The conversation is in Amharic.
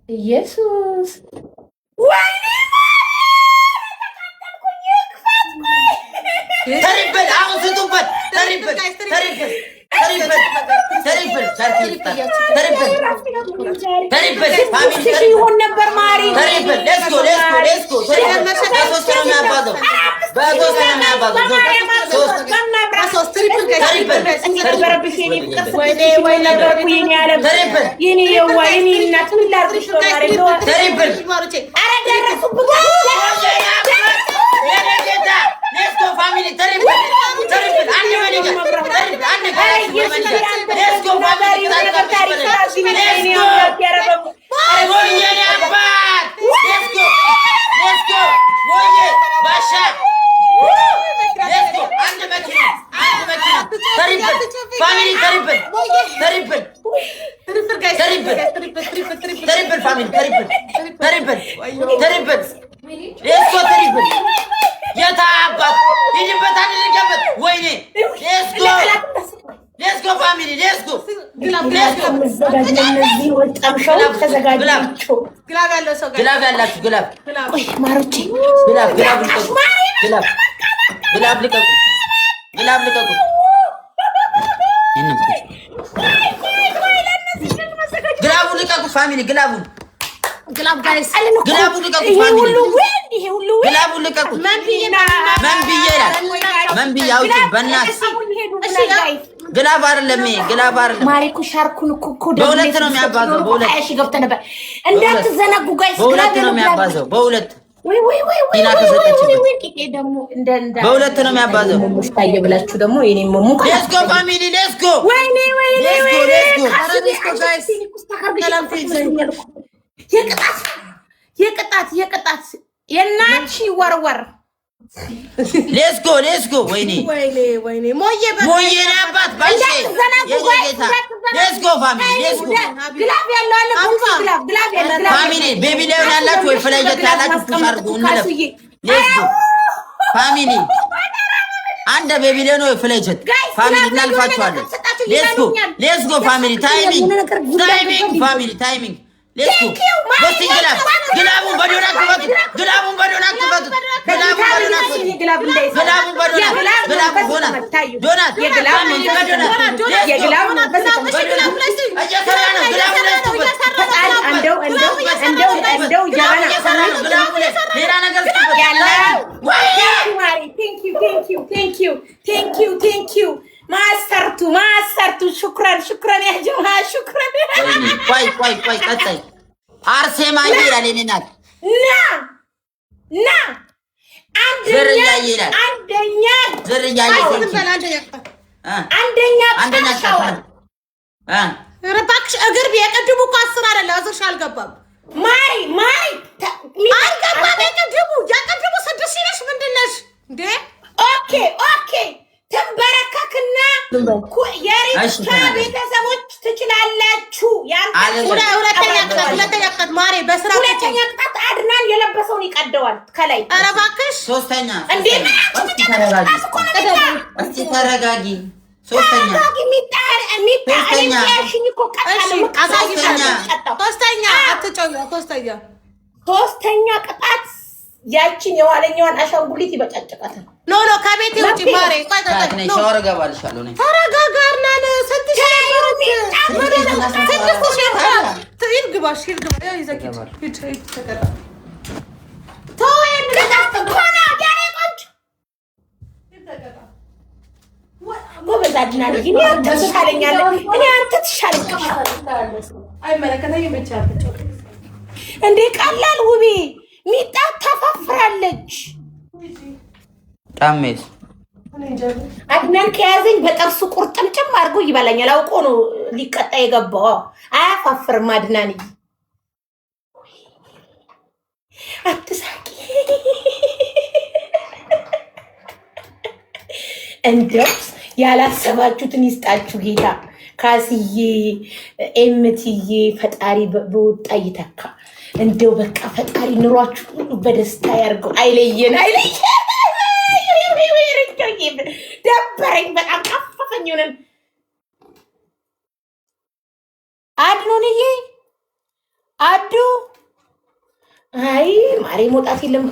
ኢየሱስ ተሪበል አሁን ስጡበት። ተሪበል ይሆን ነበር ማሪ Let's go family terrible let's go family let's go Basha let's go terrible family terrible family terrible let's go terrible የታባት ይጅበታል ልገበት ወይኔ let's go family let's go ግላብ ያላችሁ ግላብ ማሮቼ ግላብ ልቀቁ ግላቡ ልቀቁ ፋሚሊ ግላቡ ጋይስ ግላቡ ልቀቁ ፋሚሊ ግላቡ ልቀቁ መንብዬ አውጪ በእናትህ ግላብ አይደለም ማሪኩ ሻርኩን እኮ በሁለት ነው የሚያባዘው ገብተህ ነበር እንዳትዘናጉ ጋይስ በሁለት ነው የሚያባዘው በሁለት በሁለት ነው የሚያባዘው ብላችሁ ደግሞ የኔ ሞሙ let's go family let's go የቅጣት የናቺ ወርወር let's go ወይኔ ሞዬ አባት ባሽ let's go family let's go ግላብ ያለው አለ ግላብ ፋሚሊ ቤቢ ላይ ያላችሁ ወይ ፍላይት ያላችሁ ፑሽ አድርጉ እንለፍ let's go ፋሚሊ አንደ ቤቢ ላይ ነው ፍላይት ፋሚሊ እናልፋችኋለን let's go ፋሚሊ ታይሚንግ ፋሚሊ ታይሚንግ let's go ግላቡን በዶና ክፈቱ ግላቡን በዶና ክፈቱ ማሰርቱ ሹክራን ያ ጀማ ሹክራን ቆይ ቀጣይ አርሴማ ይላል እናት ና ዘርያ ይላል አንደኛ ረባክሽ እግር ቢያቀድሙ እኮ 10 አይደለ አዝርሽ አልገባም ማይ አልገባም ያቀድሙ 6 ሲነሽ ምንድነሽ እንዴ ኦኬ ተንበረከክና የሪቻ ቤተሰቦች ትችላላችሁ ሁለተኛ ቅጣት ማሬ በስራ ሁለተኛ ቅጣት አድናን የለበሰውን ይቀደዋል ከላይ ኧረ እባክሽ ሶስተኛ እንዴ እስቲ ተረጋጊ ሶስተኛ ሶስተኛ ቅጣት ያቺን የኋለኛዋን አሻንጉሊት ይበጫጭቃታል ኖ ከቤት ውጪ ማሬ ቆይ ሻወር ገባልሻለሁ ነኝ ተረጋጋርናን ስንት እንዴ ቀላል ውቤ ሚጣ ተፋፍራለች ጣሜስ አድናን ከያዘኝ በጥርሱ ቁርጥምጭም አድርጎ ይበላኛል አውቆ ነው ሊቀጣ የገባው አያፋፍርም አድናን አትሳቂ እንደው ያላሰባችሁትን ይስጣችሁ ጌታ ካስዬ ኤምቲዬ ፈጣሪ በወጣ ይተካ እንደው በቃ ፈጣሪ ኑሯችሁ ሁሉ በደስታ ያርገው አይለየን ደበረኝ በጣም ከፈፈኝ ሆነን አድኑንዬ አዱ አይ ማሬ መውጣት የለም